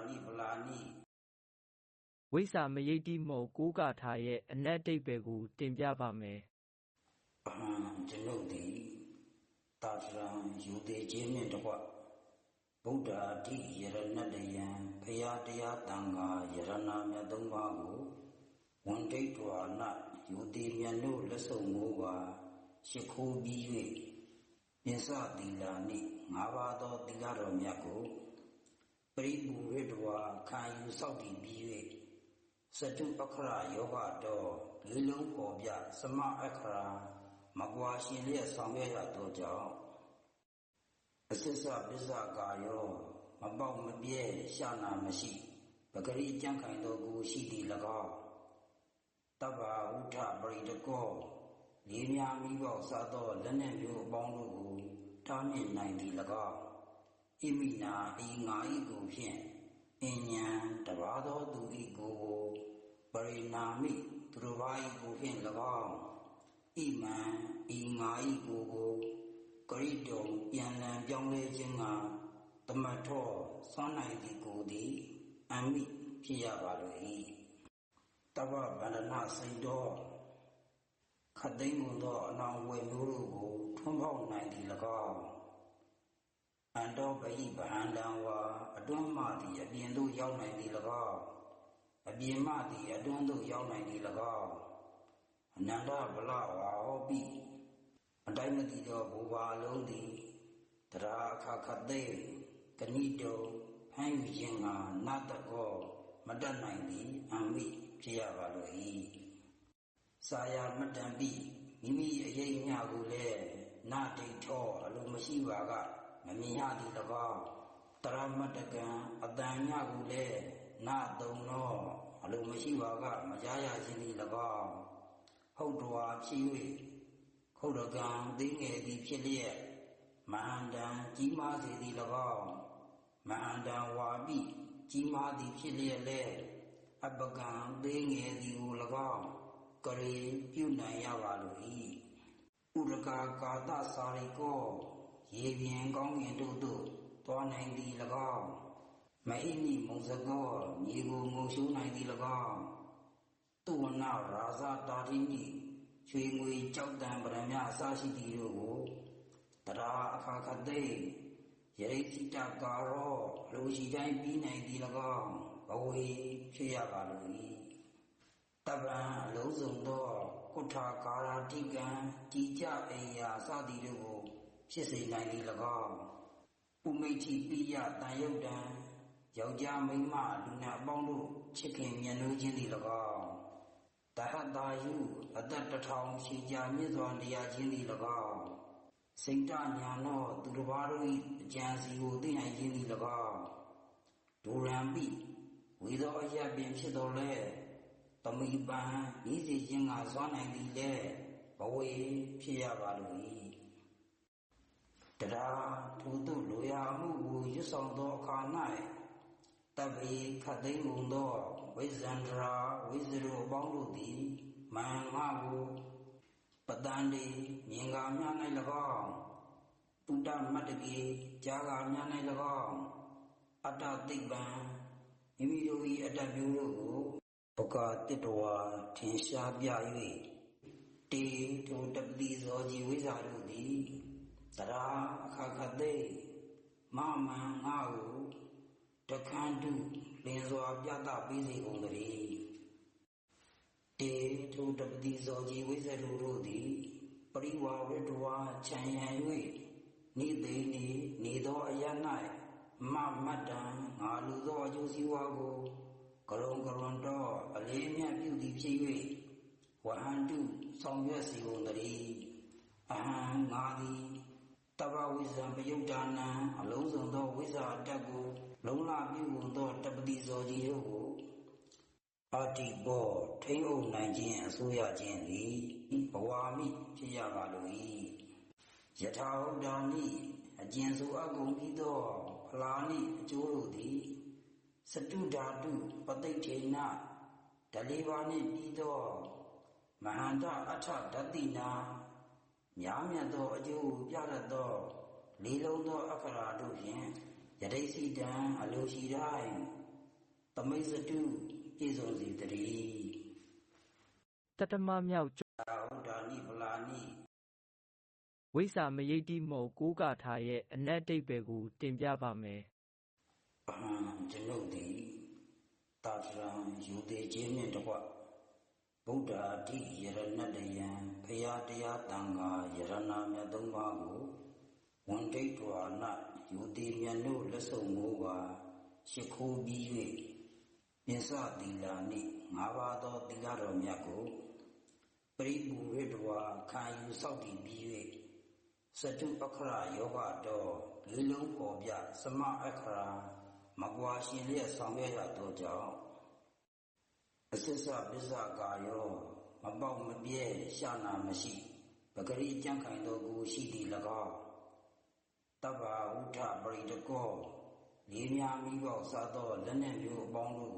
နိဗလာနိဝိဇ္ဇာမယိတ္တိမောကိုးကာထာရဲ့အနက်အဓိပ္ပာယ်ကိုတင်ပြပါမယ်။ကျွန်ုပ်သည်တာသရံယူသေးခြင်းနှင့်တကွဗုဒ္ဓအဋ္ဌိယရဏတယံဘုရားတရားတန်ခါယရဏမြတ်သုံးပါးကိုဝန်ဒိဋ္ဌဝါနယူသေးမြတ်တို့လက်ဆုံမိုးပါရှိခိုးပြီး၍ပင်စသီလာနှင့်ငါးပါးသောသီလတော်မြတ်ကိုပရိပူရတဝါခံယူဆောက်တည်ပြီး၍စတုအခရာယောဂတော်လေးလုံးပေါ်ပြသမအခရာမကွာရှင်လျက်ဆောင်ရွက်ရသောကြောင့်အစ္ဆစပစ္စကာယောမပေါက်မပြဲရှာနာမရှိပဂရိကြံ့ခိုင်သောကိုရှိသည်၎င်းတဗ္ဗဝုထပရိတကောလေးများမိပေါက်စားသောလက်နှင့်မျိုးအပေါင်းတို့ကိုတားမြစ်နိုင်သည်၎င်းဣမိနာဤငါဤကိုဖြင့်အဉ္ဉံတပါသောသူဤကိုပရိနာမိသူတစ်ပါးဤကိုဖြင့်၎င်းဣမံဤငါဤကိုကရိတုံပြန်လည်ပြောင်းလဲခြင်းကတမထောစွမ်းနိုင်သည်ကိုသည်အမိဖြစ်ရပါလို၏တဗ္ဗဗန္ဒနာစိတ်တော်ခတ်သိမ်းကုန်သောအနောင်ဝယ်မျိုးတို့ကိုထွန်းပေါက်နိုင်သည်၎င်းအန္တောပဟိဗဟန္တံဝါအတွန်းမှသည်အပြင်သို့ရောက်နိုင်သည်၎င်းအပြင်မှသည်အတွန်းသို့ရောက်နိုင်သည်၎င်းအနန္တဗလဝါဟောပိအတိုင်းမသိသောဘူပါအလုံးသည်တရာအခခသိကဏိတုံဖမ်းယူခြင်းကနတ္တကောမတတ်နိုင်သည်အမိဖြစ်ရပါလို၏စာယာမတံပိမိမိအရေးညကိုလည်းနဒိဋ္ဌောအလိုမရှိပါကမမြင်ရသည်၎င်းတရမတကံအတန်ညကိုလည်းနသုံးသောအလိုမရှိပါကမကြားရခြင်းသည်၎င်းဟုတ်တော်ဖြစ်၍ခုတ်တကံသိငယ်သည်ဖြစ်လျက်မဟာန္တံကြီးမားစေသည်၎င်းမဟာန္တံဝါပိကြီးမားသည်ဖြစ်လျက်လည်းအပကံသိငယ်သည်ကို၎င်းကရေပြုနိုင်ရပါလို၏ဥရကာကာသစာရိကောရေပြင်ကောင်းကင်တို့သို့သွားနိုင်သည်၎င်းမဟိမိမုံစကောမြေကိုငုံရှိုးနိုင်သည်၎င်းသူဝနာရာဇတာတိနိချွေငွေကြောက်တံပရမအစရှိသည်တို့ကိုတရာအခါခသိယရိတိတကာရောလူရှိတိုင်းပြီးနိုင်သည်၎င်းဘဝေဖြစ်ရပါလို၏တပ္ပံအလုံးစုံသောကုဋ္ဌာကာရာတိကံကြည်ကြအိယာစသည်တို့ကိုဖြစ်စေနိုင်သည်၎င်းဥမိဋ္ဌိပိယတန်ယုတ်တံယောက်ျားမိန်းမလူနာအပေါင်းတို့ချစ်ခင်မြတ်နိုးခြင်းသည်၎င်းတဟတ္တာယုအသက်1000ရှိကြာမြင့်စွာနေရခြင်းသည်၎င်းစိတ်တညာသောသူတစ်ပါးတို့၏အကြံစီကိုသိနိုင်ခြင်းသည်၎င်းဒုရံပိဝေသောအယပင်ဖြစ်တော်လဲတမိပံဤစီခြင်းကစွမ်းနိုင်သည်လဲဘဝေဖြစ်ရပါလို၏တရာထိုသို့လိုရာမှုကိုရွတ်ဆောင်သောအခါ၌တဗ္ဗေခတ်သိမ်းကုန်သောဝိဇ္ဇန္ဒရာဝိဇ္ဇရောအပေါင်းတို့သည်မံငါကိုပတန်တေမြင်ကာများ၌၎င်းတုတ္တမတ္တကေကြားကာများ၌၎င်းအတ္တသိပ္ပံမိမိတို့၏အတ္တမျိုးတို့ကိုဘုကာတတဝါထင်ရှားပြ၍တေထိုတပတိဇောကြီးဝိဇ္ဇာတို့သည်တရာအခါခသိမမံငါကိုတခန္တုလင်းစွာပြသပေးစေကုန်သတည်းတေထိုတပတိဇောကြီးဝိဇ္ဇာတို့သည်ပရိဝါဝတ္တဝါခြံရံ၍နိသိနေသောအရ၌မမတ္တံငါလူသောအကျိုးစီးပွားကိုကရုံတော့အလေးမြတ်ပြုသည်ဖြစ်၍ဝဟန္တုဆောင်ရွက်စီကုန်တည်းအဟံငါသည်တဗ္ဗဝိဇ္ဇံပယုတ်တာနံအလုံးစုံသောဝိဇ္ဇာတတ်ကိုလုံးလပြုကုန်သောတပတိဇောကြီးတို့ကိုအတ္တိဘောထိမ့်အုပ်နိုင်ခြင်းအစိုးရခြင်းသည်ဘဝမိဖြစ်ရပါလို၏ယထာဟုတ်တာနိအကျဉ်ဆိုအပ်ကုန်ပြီးသောဖလာနိအကျိုးတို့သည်စတုဓာတုပဋိဋ္ဌိနဓလေးပါးနှင့်ပြီးသောမဟာန္တအထဓတိနာများမြတ်သောအကျိုးကိုပြတတ်သောလေးလုံးသောအခရာတို့ဖြင့်ယတိစီတံအလိုရှိတိုင်း သမိတ်စတုပြည့်စုံစေတည်း တတမမြောက်ကျွ အာဟုဒါနိဗလာနိ ဝိဇ္ဇာမယိတ္တိမောကိုးကာထာရဲ့အနက်အဓိပ္ပာယ်ကိုတင်ပြပါမယ် ကျွန်ုပ်သည်တာသရံယူသေးခြင်းနှင့်တကွဗုဒ္ဓအဋ္ဌိယရဏတယံဘုရားတရားတန်ခါယရဏမြတ်သုံးပါးကိုဝန်ဒိဋ္ဌဝါနယူသေးမြတ်တို့လက်ဆုံမိုးပါရှိခိုးပြီး၍ပိစသီလာနှင့်ငါးပါးသောသီလတော်မြတ်ကိုပရိပူရတဝါခံယူဆောက်တည်ပြီး၍စတုအခရာယောဂတော်လေးလုံးပေါ်ပြသမအခရာမကွာရှင်လျက်ဆောင်ရွက်ရသောကြောင့်အစ္ဆစပစ္စကာယောမပေါက်မပြဲရှာနာမရှိပဂရိကြံ့ခိုင်သောကိုရှိသည်၎င်းတဗ္ဗဝုထပရိတကောလေးများမိပေါက်စားသောလက်နှင့်မျိုးအပေါင်းတို့